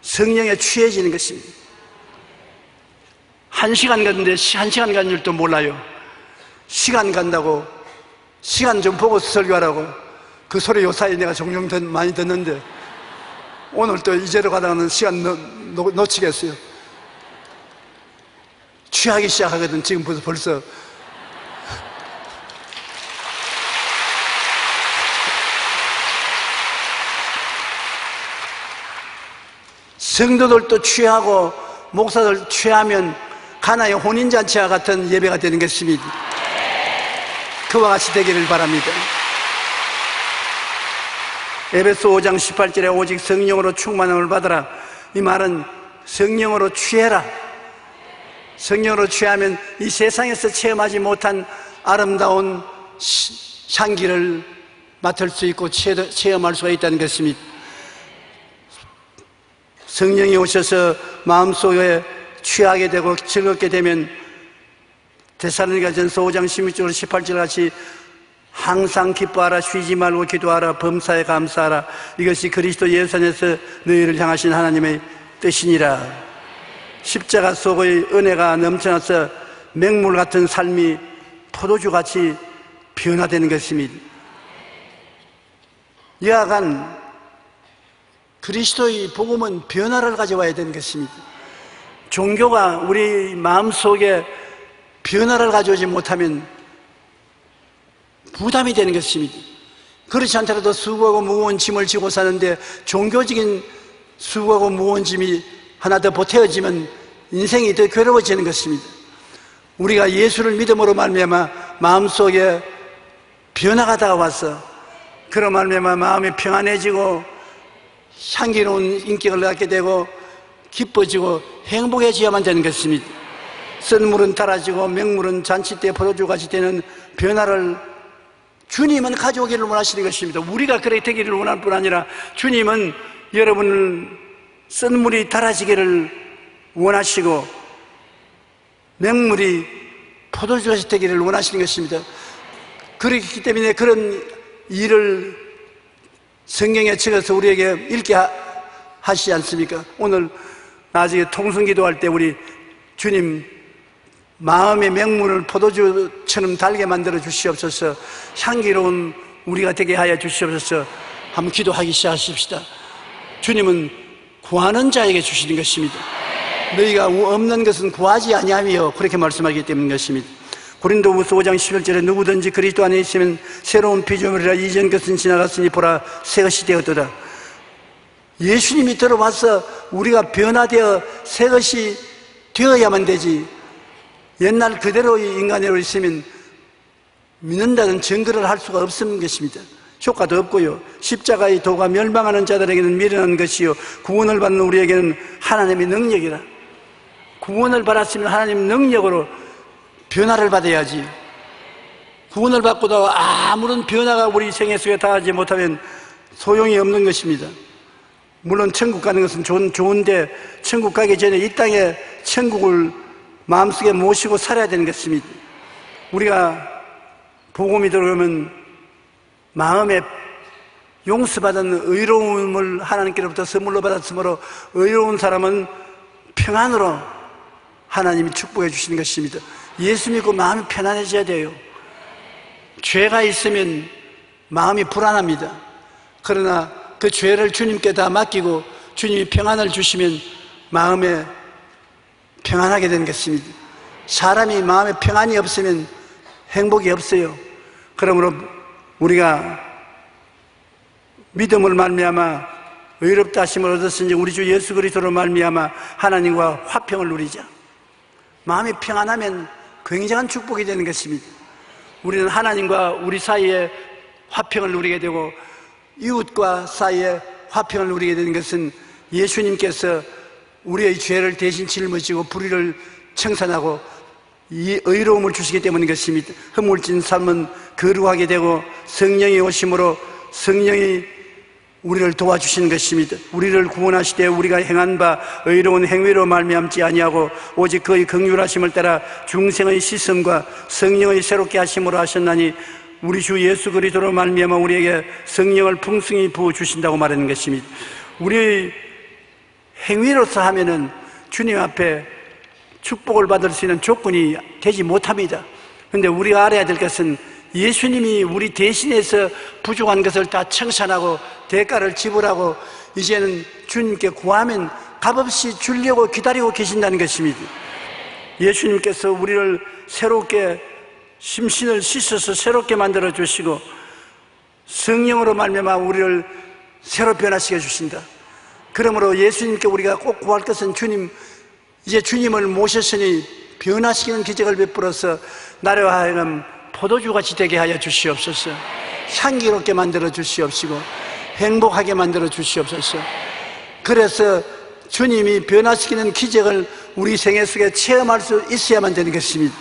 성령에 취해지는 것입니다. 1시간 갔는데 1시간 간 줄도 몰라요. 시간 간다고 시간 좀 보고 설교하라고 그 소리 요사이 내가 종종 많이 듣는데 오늘 또 이제로 가다가는 시간 놓치겠어요. 취하기 시작하거든. 지금 벌써 성도들도 취하고 목사들 취하면 가나의 혼인잔치와 같은 예배가 되는 것입니다. 그와 같이 되기를 바랍니다. 에베소 5장 18절에 오직 성령으로 충만함을 받으라. 이 말은 성령으로 취해라. 성령으로 취하면 이 세상에서 체험하지 못한 아름다운 향기를 맡을 수 있고 체험할 수가 있다는 것입니다. 성령이 오셔서 마음속에 취하게 되고 즐겁게 되면 데살로니가전서 5장 16절 18절 같이 항상 기뻐하라, 쉬지 말고 기도하라, 범사에 감사하라, 이것이 그리스도 예수 안에서 너희를 향하신 하나님의 뜻이니라. 십자가 속의 은혜가 넘쳐나서 맹물 같은 삶이 포도주같이 변화되는 것입니다. 여하간 그리스도의 복음은 변화를 가져와야 되는 것입니다. 종교가 우리 마음속에 변화를 가져오지 못하면 부담이 되는 것입니다. 그렇지 않더라도 수고하고 무거운 짐을 지고 사는데 종교적인 수고하고 무거운 짐이 하나 더 보태어지면 인생이 더 괴로워지는 것입니다. 우리가 예수를 믿음으로 말미암아 마음속에 변화가 다가와서 그로 말미암아 마음이 평안해지고 향기로운 인격을 갖게 되고 기뻐지고 행복해져야만 되는 것입니다. 쓴 물은 달아지고 맹물은 잔치 때 포도주같이 되는 변화를 주님은 가져오기를 원하시는 것입니다. 우리가 그렇게 되기를 원할 뿐 아니라 주님은 여러분을 쓴 물이 달아지기를 원하시고 맹물이 포도주같이 되기를 원하시는 것입니다. 그렇기 때문에 그런 일을 성경에 적어서 우리에게 읽게 하시지 않습니까? 오늘 나중에 통성기도할 때 우리 주님 마음의 맹물을 포도주처럼 달게 만들어 주시옵소서. 향기로운 우리가 되게 하여 주시옵소서. 한번 기도하기 시작하십시다. 주님은 구하는 자에게 주시는 것입니다. 너희가 없는 것은 구하지 아니하며 그렇게 말씀하기 때문인 것입니다. 고린도후서 5장 11절에 누구든지 그리스도 안에 있으면 새로운 피조물이라 이전 것은 지나갔으니 보라 새 것이 되었도다. 예수님이 들어와서 우리가 변화되어 새 것이 되어야만 되지, 옛날 그대로의 인간으로 있으면 믿는다는 증거를 할 수가 없는 것입니다. 효과도 없고요. 십자가의 도가 멸망하는 자들에게는 미련한 것이요 구원을 받는 우리에게는 하나님의 능력이라. 구원을 받았으면 하나님의 능력으로 변화를 받아야지. 구원을 받고도 아무런 변화가 우리 생애 속에 닿지 못하면 소용이 없는 것입니다. 물론 천국 가는 것은 좋은데 천국 가기 전에 이 땅에 천국을 마음속에 모시고 살아야 되는 것입니다. 우리가 복음이 들어오면 마음에 용서받은 의로움을 하나님께로부터 선물로 받았으므로 의로운 사람은 평안으로 하나님이 축복해 주시는 것입니다. 예수 믿고 마음이 편안해져야 돼요. 죄가 있으면 마음이 불안합니다. 그러나 그 죄를 주님께 다 맡기고 주님이 평안을 주시면 마음에 평안하게 되는 것입니다. 사람이 마음에 평안이 없으면 행복이 없어요. 그러므로 우리가 믿음을 말미암아 의롭다 하심을 얻었으니 우리 주 예수 그리스도로 말미암아 하나님과 화평을 누리자. 마음이 평안하면 굉장한 축복이 되는 것입니다. 우리는 하나님과 우리 사이에 화평을 누리게 되고 이웃과 사이에 화평을 누리게 되는 것은 예수님께서 우리의 죄를 대신 짊어지고 불의를 청산하고 이 의로움을 주시기 때문인 것입니다. 허물진 삶은 거룩하게 되고 성령이 오심으로 성령이 우리를 도와주시는 것입니다. 우리를 구원하시되 우리가 행한 바 의로운 행위로 말미암지 아니하고 오직 그의 긍휼하심을 따라 중생의 씻음과 성령의 새롭게 하심으로 하셨나니 우리 주 예수 그리스도로 말미암아 우리에게 성령을 풍성히 부어 주신다고 말하는 것입니다. 우리의 행위로서 하면은 주님 앞에 축복을 받을 수 있는 조건이 되지 못합니다. 그런데 우리가 알아야 될 것은 예수님이 우리 대신해서 부족한 것을 다 청산하고 대가를 지불하고 이제는 주님께 구하면 값없이 주려고 기다리고 계신다는 것입니다. 예수님께서 우리를 새롭게 심신을 씻어서 새롭게 만들어 주시고 성령으로 말미암아 우리를 새로 변화시켜 주신다. 그러므로 예수님께 우리가 꼭 구할 것은 이제 주님을 모셨으니 변화시키는 기적을 베풀어서 나를 하여금 포도주같이 되게 하여 주시옵소서. 향기롭게 만들어 주시옵시고 행복하게 만들어 주시옵소서. 그래서 주님이 변화시키는 기적을 우리 생애 속에 체험할 수 있어야만 되는 것입니다.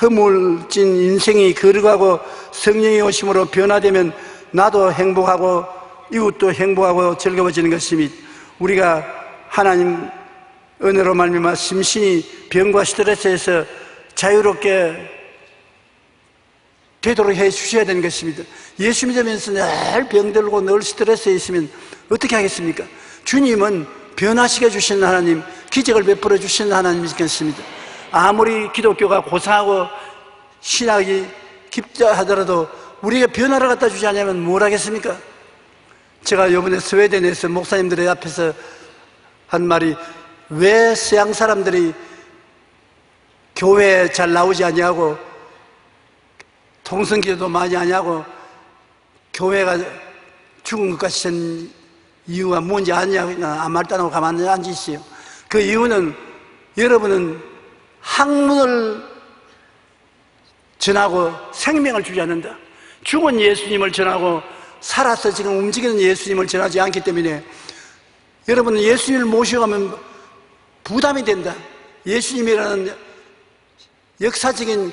허물진 인생이 거룩하고 성령이 오심으로 변화되면 나도 행복하고 이웃도 행복하고 즐거워지는 것입니다. 우리가 하나님 은혜로 말미암아 심신이 병과 스트레스에서 자유롭게 되도록 해 주셔야 되는 것입니다. 예수 믿으면서 늘 병들고 늘 스트레스에 있으면 어떻게 하겠습니까? 주님은 변화시켜 주시는 하나님, 기적을 베풀어 주시는 하나님이겠습니다. 아무리 기독교가 고상하고 신학이 깊다 하더라도 우리에게 변화를 갖다 주지 않으면 뭘 하겠습니까? 제가 이번에 스웨덴에서 목사님들의 앞에서 한 말이, 왜 서양 사람들이 교회에 잘 나오지 아니하고 통성기도도 많이 하냐고 교회가 죽은 것 같이 된 이유가 뭔지 아냐고 아무 말도 안 하고 가만히 앉으시오. 그 이유는 여러분은 학문을 전하고 생명을 주지 않는다. 죽은 예수님을 전하고 살아서 지금 움직이는 예수님을 전하지 않기 때문에 여러분은 예수님을 모셔가면 부담이 된다. 예수님이라는 역사적인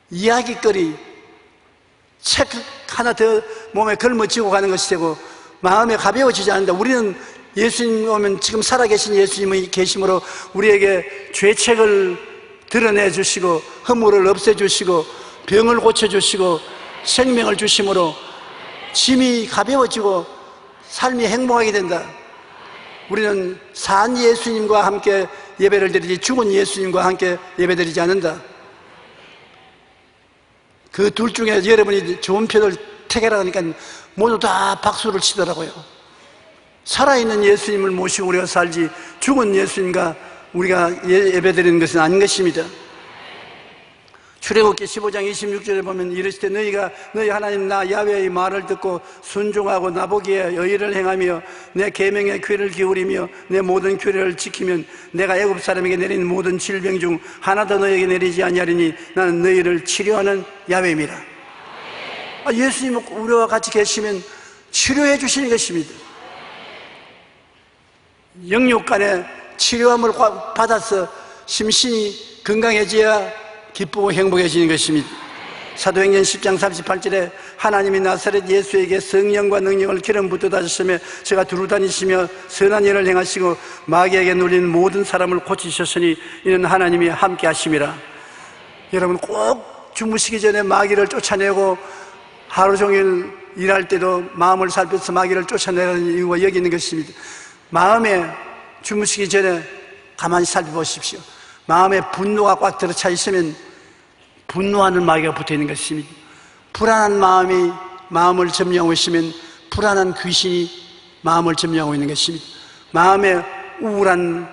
이야기거리, 책 하나 더 몸에 걸머쥐고 가는 것이 되고 마음에 가벼워지지 않는다. 우리는 예수님 오면 지금 살아계신 예수님이 계심으로 우리에게 죄책을 드러내 주시고 허물을 없애 주시고 병을 고쳐 주시고 생명을 주심으로 짐이 가벼워지고 삶이 행복하게 된다. 우리는 산 예수님과 함께 예배를 드리지 죽은 예수님과 함께 예배 드리지 않는다. 그 둘 중에 여러분이 좋은 편을 택해라 하니까 모두 다 박수를 치더라고요. 살아있는 예수님을 모시고 우리가 살지 죽은 예수님과 우리가 예배 드리는 것은 아닌 것입니다. 출애굽기 15장 26절에 보면 이르시되 너희 하나님 나 야훼의 말을 듣고 순종하고 나보기에 의를 행하며 내 계명에 귀를 기울이며 내 모든 규례를 지키면 내가 애굽 사람에게 내린 모든 질병 중 하나도 너희에게 내리지 아니하리니 나는 너희를 치료하는 야훼임이라. 예수님 우리와 같이 계시면 치료해 주시는 것입니다. 영육간에 치료함을 받아서 심신이 건강해져야 기쁘고 행복해지는 것입니다. 사도행전 10장 38절에 하나님이 나사렛 예수에게 성령과 능력을 기름 붓듯하셨으며 제가 두루 다니시며 선한 일을 행하시고 마귀에게 눌린 모든 사람을 고치셨으니 이는 하나님이 함께 하심이라. 여러분 꼭 주무시기 전에 마귀를 쫓아내고 하루 종일 일할 때도 마음을 살펴서 마귀를 쫓아내는 이유가 여기 있는 것입니다. 마음에 주무시기 전에 가만히 살펴보십시오. 마음에 분노가 꽉 들어차 있으면 분노하는 마귀가 붙어 있는 것입니다. 불안한 마음이 마음을 점령하고 있으면 불안한 귀신이 마음을 점령하고 있는 것입니다. 마음에 우울한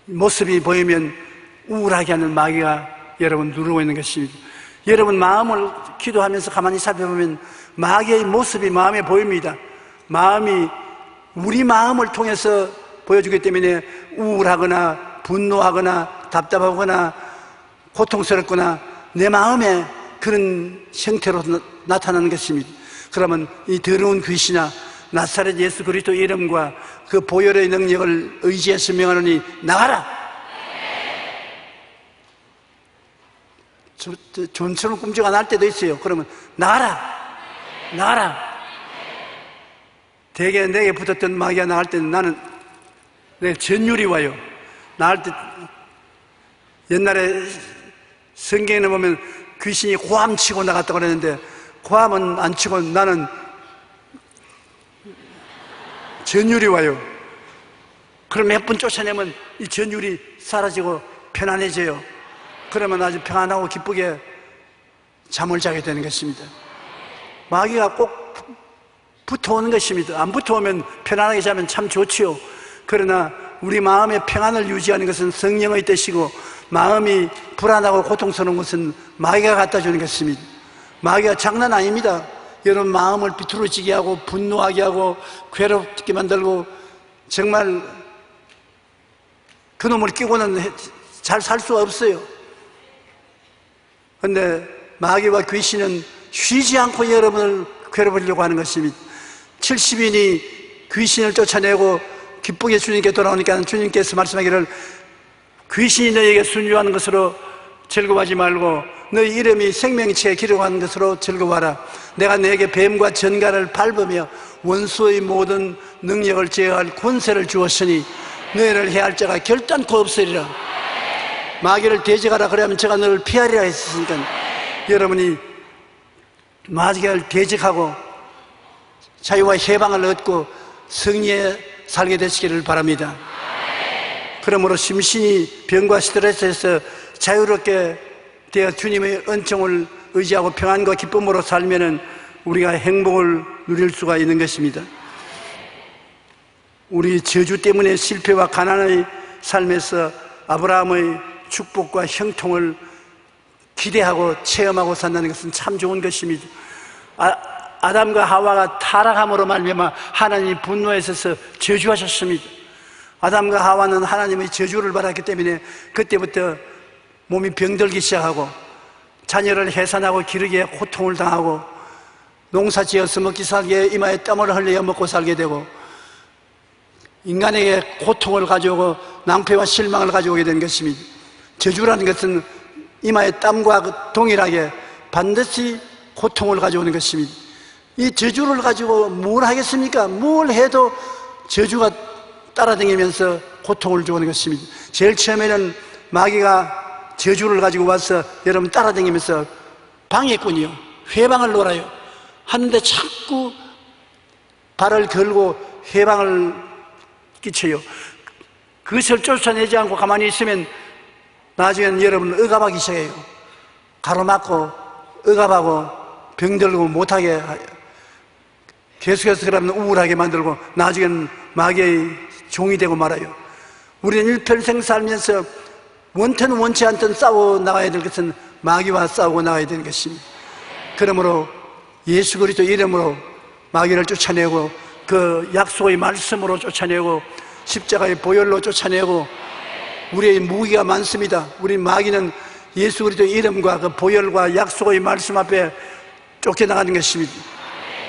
모습이 보이면 우울하게 하는 마귀가 여러분 누르고 있는 것입니다. 여러분 마음을 기도하면서 가만히 살펴보면 마귀의 모습이 마음에 보입니다. 마음이 우리 마음을 통해서 보여주기 때문에 우울하거나 분노하거나 답답하거나 고통스럽거나 내 마음에 그런 형태로 나타나는 것입니다. 그러면 이 더러운 귀신아 나사렛 예수 그리스도 이름과 그 보혈의 능력을 의지해서 명하노니 나가라. 좀처럼 꿈쩍 안 할 때도 있어요. 그러면 나가라 나가라. 대개 내게 붙었던 마귀가 나갈 때는 나는 내 전율이 와요. 나갈 때 옛날에 성경에 보면 귀신이 고함 치고 나갔다고 그랬는데 고함은 안 치고 나는 전율이 와요. 그럼 몇 분 쫓아내면 이 전율이 사라지고 편안해져요. 그러면 아주 평안하고 기쁘게 잠을 자게 되는 것입니다. 마귀가 꼭 붙어오는 것입니다. 안 붙어오면 편안하게 자면 참 좋지요. 그러나 우리 마음의 평안을 유지하는 것은 성령의 뜻이고 마음이 불안하고 고통스러운 것은 마귀가 갖다 주는 것입니다. 마귀가 장난 아닙니다. 여러분 마음을 비뚤어지게 하고 분노하게 하고 괴롭게 만들고 정말 그놈을 끼고는 잘 살 수 없어요. 그런데 마귀와 귀신은 쉬지 않고 여러분을 괴롭히려고 하는 것입니다. 70인이 귀신을 쫓아내고 기쁘게 주님께 돌아오니까 주님께서 말씀하기를 귀신이 너희에게 순종하는 것으로 즐거워하지 말고 너희 이름이 생명체에 기록하는 것으로 즐거워하라. 내가 너에게 뱀과 전갈을 밟으며 원수의 모든 능력을 제어할 권세를 주었으니 너희를 해할 자가 결단코 없으리라. 마귀를 대적하라 그러면 제가 너를 피하리라 했으니까 여러분이 마귀를 대적하고 자유와 해방을 얻고 승리에 살게 되시기를 바랍니다. 그러므로 심신이 병과 스트레스에서 자유롭게 되어 주님의 은총을 의지하고 평안과 기쁨으로 살면은 우리가 행복을 누릴 수가 있는 것입니다. 우리 저주 때문에 실패와 가난의 삶에서 아브라함의 축복과 형통을 기대하고 체험하고 산다는 것은 참 좋은 것입니다. 아담과 하와가 타락함으로 말미암아 하나님이 분노하셔서 저주하셨습니다. 아담과 하와는 하나님의 저주를 받았기 때문에 그때부터 몸이 병들기 시작하고 자녀를 해산하고 기르기에 고통을 당하고 농사지어서 먹기 살기에 이마에 땀을 흘려 먹고 살게 되고 인간에게 고통을 가져오고 낭패와 실망을 가져오게 된 것입니다. 저주라는 것은 이마에 땀과 동일하게 반드시 고통을 가져오는 것입니다. 이 저주를 가지고 뭘 하겠습니까? 뭘 해도 저주가 따라다니면서 고통을 주는 것입니다. 제일 처음에는 마귀가 저주를 가지고 와서 여러분 따라다니면서 방해꾼이요, 회방을 놀아요. 하는데 자꾸 발을 걸고 회방을 끼쳐요. 그것을 쫓아내지 않고 가만히 있으면 나중에는 여러분 억압하기 시작해요. 가로막고 억압하고 병들고 못하게 계속해서 그러면 우울하게 만들고 나중에는 마귀의 종이 되고 말아요. 우리는 일평생 살면서 원튼 원치 않든 싸워 나가야 될 것은 마귀와 싸우고 나가야 되는 것입니다. 그러므로 예수 그리스도 이름으로 마귀를 쫓아내고 그 약속의 말씀으로 쫓아내고 십자가의 보혈로 쫓아내고 우리의 무기가 많습니다. 우리 마귀는 예수 그리스도 이름과 그 보혈과 약속의 말씀 앞에 쫓겨나가는 것입니다.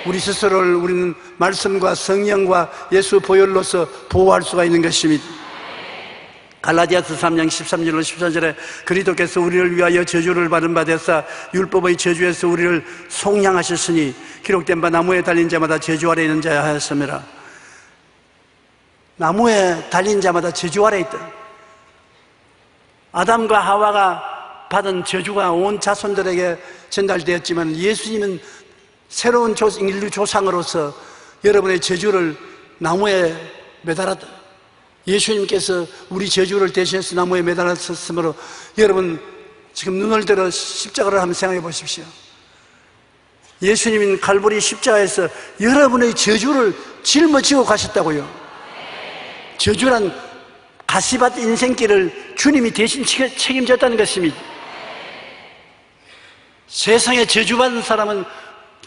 우리 스스로를 우리는 말씀과 성령과 예수 보혈로서 보호할 수가 있는 것입니다. 갈라디아서 3장 13절로 14절에 그리스도께서 우리를 위하여 저주를 받은 바 되사 율법의 저주에서 우리를 속량하셨으니 기록된 바 나무에 달린 자마다 저주 아래 있는 자야 하였습니다. 나무에 달린 자마다 저주 아래 있다. 아담과 하와가 받은 저주가 온 자손들에게 전달되었지만 예수님은 새로운 인류 조상으로서 여러분의 저주를 나무에 매달았다. 예수님께서 우리 저주를 대신해서 나무에 매달았으므로 여러분 지금 눈을 들어 십자가를 한번 생각해 보십시오. 예수님은 갈보리 십자가에서 여러분의 저주를 짊어지고 가셨다고요. 저주란 가시밭 인생길을 주님이 대신 책임졌다는 것입니다. 세상에 저주받은 사람은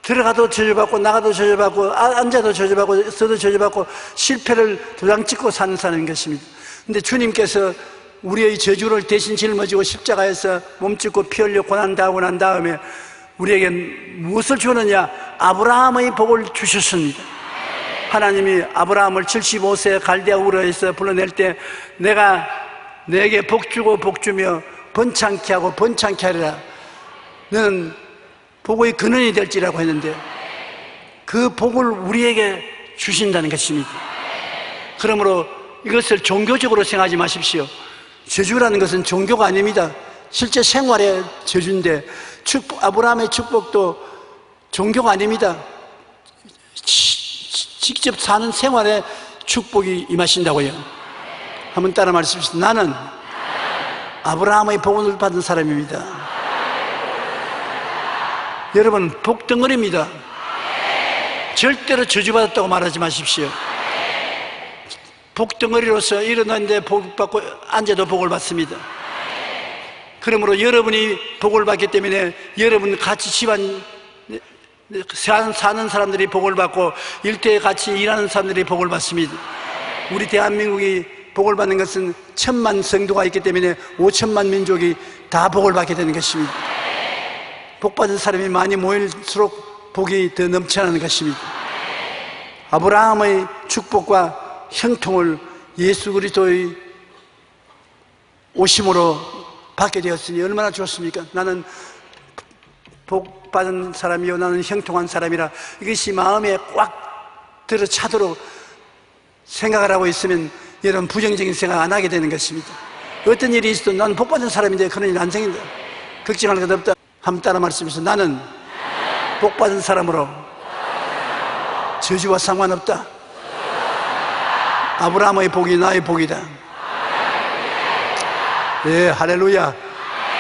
들어가도 저주받고 나가도 저주받고 앉아도 저주받고 서도 저주받고 실패를 도장 찍고 사는 사람인 것입니다. 그런데 주님께서 우리의 저주를 대신 짊어지고 십자가에서 몸짓고 피 흘려 고난당하고 난 다음에 우리에게 무엇을 주느냐? 아브라함의 복을 주셨습니다. 하나님이 아브라함을 75세 갈대아 우르에서 불러낼 때 내가 내게 복 주고 복 주며 번창케 하고 번창케 하리라. 너는 복의 근원이 될지라고 했는데 그 복을 우리에게 주신다는 것입니다. 그러므로 이것을 종교적으로 생각하지 마십시오. 저주라는 것은 종교가 아닙니다. 실제 생활의 저주인데 아브라함의 축복도 종교가 아닙니다. 직접 사는 생활에 축복이 임하신다고요. 한번 따라 말씀하십시오. 나는 아브라함의 복을 받은 사람입니다. 여러분 복덩어리입니다. 절대로 저주받았다고 말하지 마십시오. 복덩어리로서 일어났는데 복을 받고 앉아도 복을 받습니다. 그러므로 여러분이 복을 받기 때문에 여러분 같이 집안 사는 사람들이 복을 받고 일대에 같이 일하는 사람들이 복을 받습니다. 우리 대한민국이 복을 받는 것은 1000만 성도가 있기 때문에 5천만 민족이 다 복을 받게 되는 것입니다. 복받은 사람이 많이 모일수록 복이 더 넘쳐나는 것입니다. 아브라함의 축복과 형통을 예수 그리스도의 오심으로 받게 되었으니 얼마나 좋습니까? 나는 복받은 사람이요 나는 형통한 사람이라 이것이 마음에 꽉 들어 차도록 생각을 하고 있으면 여러분 부정적인 생각 안 하게 되는 것입니다. 어떤 일이 있어도 나는 복받은 사람인데 그런 일 안 생긴다. 걱정할 것 없다. 한번 따라 말씀해서 나는 복받은 사람으로 저주와 상관없다. 아브라함의 복이 나의 복이다. 예, 할렐루야.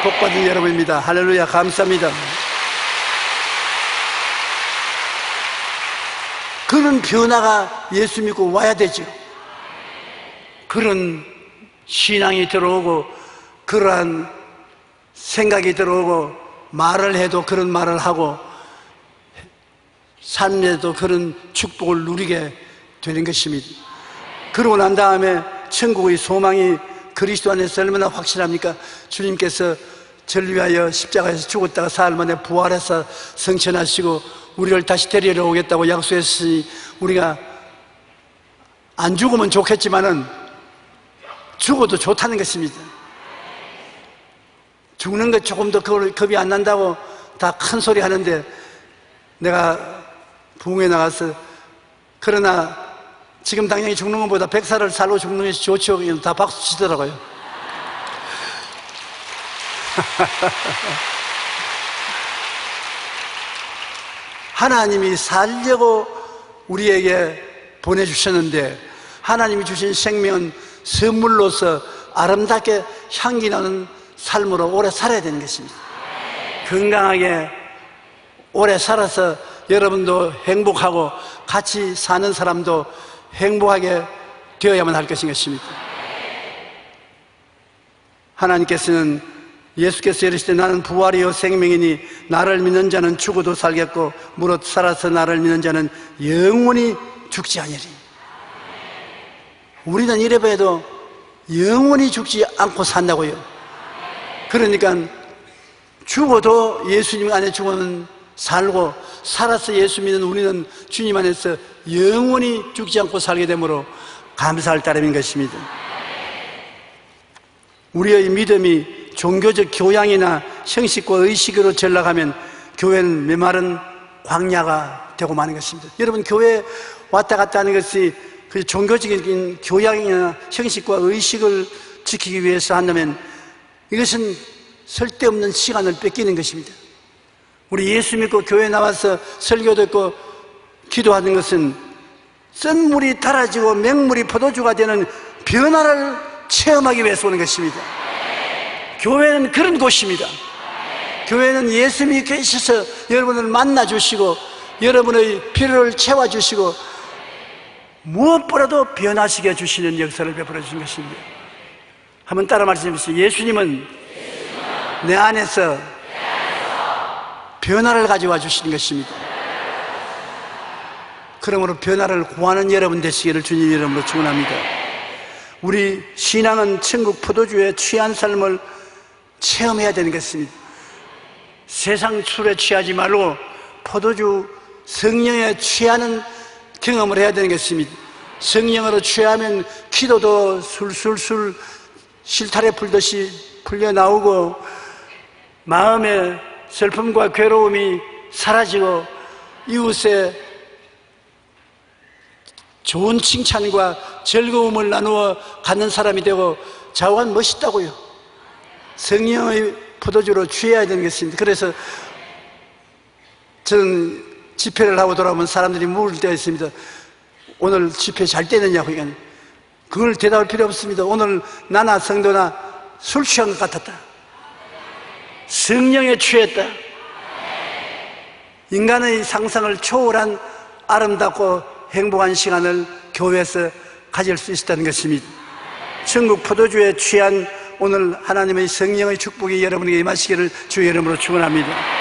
복받은 여러분입니다. 할렐루야. 감사합니다. 그런 변화가 예수 믿고 와야 되죠. 그런 신앙이 들어오고 그러한 생각이 들어오고 말을 해도 그런 말을 하고 삶에도 그런 축복을 누리게 되는 것입니다. 그러고 난 다음에 천국의 소망이 그리스도 안에서 얼마나 확실합니까? 주님께서 저를 위하여 십자가에서 죽었다가 사흘 만에 부활해서 성천하시고 우리를 다시 데리러 오겠다고 약속했으니 우리가 안 죽으면 좋겠지만은 죽어도 좋다는 것입니다. 죽는 것 조금 더 겁이 안 난다고 다 큰 소리 하는데 내가 부흥에 나가서 그러나 지금 당연히 죽는 것보다 100살을 살고 죽는 것이 좋죠. 다 박수 치더라고요. 하나님이 살려고 우리에게 보내주셨는데 하나님이 주신 생명은 선물로서 아름답게 향기 나는 삶으로 오래 살아야 되는 것입니다. 건강하게 오래 살아서 여러분도 행복하고 같이 사는 사람도 행복하게 되어야만 할 것인 것입니다. 하나님께서는 예수께서 이르시되 나는 부활이요 생명이니 나를 믿는 자는 죽어도 살겠고 무릇 살아서 나를 믿는 자는 영원히 죽지 아니리. 우리는 이래봬도 영원히 죽지 않고 산다고요. 그러니까 죽어도 예수님 안에 죽으면 살고 살아서 예수 믿는 우리는 주님 안에서 영원히 죽지 않고 살게 되므로 감사할 따름인 것입니다. 우리의 믿음이 종교적 교양이나 형식과 의식으로 전락하면 교회는 메마른 광야가 되고 마는 것입니다. 여러분, 교회에 왔다 갔다 하는 것이 그 종교적인 교양이나 형식과 의식을 지키기 위해서 한다면 이것은 쓸데없는 시간을 뺏기는 것입니다. 우리 예수 믿고 교회 나와서 설교 듣고 기도하는 것은 썬물이 달아지고 맹물이 포도주가 되는 변화를 체험하기 위해서 오는 것입니다. 교회는 그런 곳입니다. 교회는 예수님이 계셔서 여러분을 만나주시고 여러분의 필요를 채워주시고 무엇보다도 변화시켜 주시는 역사를 베풀어 주신 것입니다. 한번 따라 말씀해 주세요. 예수님은 내 안에서 변화를 가져와 주시는 것입니다. 그러므로 변화를 구하는 여러분 되시기를 주님 이름으로 축원합니다. 우리 신앙은 천국 포도주에 취한 삶을 체험해야 되는 것입니다. 세상 술에 취하지 말고 포도주 성령에 취하는 경험을 해야 되는 것입니다. 성령으로 취하면 기도도 술술술 실타래 풀듯이 풀려나오고 마음의 슬픔과 괴로움이 사라지고 이웃의 좋은 칭찬과 즐거움을 나누어 갖는 사람이 되고 좌우한 멋있다고요. 성령의 포도주로 취해야 되는 것입니다. 그래서 저는 집회를 하고 돌아오면 사람들이 물을 때가 있습니다. 오늘 집회 잘 되느냐고. 그걸 대답할 필요 없습니다. 오늘 나나 성도나 술 취한 것 같았다. 성령에 취했다. 인간의 상상을 초월한 아름답고 행복한 시간을 교회에서 가질 수 있었다는 것입니다. 천국 포도주에 취한 오늘 하나님의 성령의 축복이 여러분에게 임하시기를 주의 이름으로 축원합니다.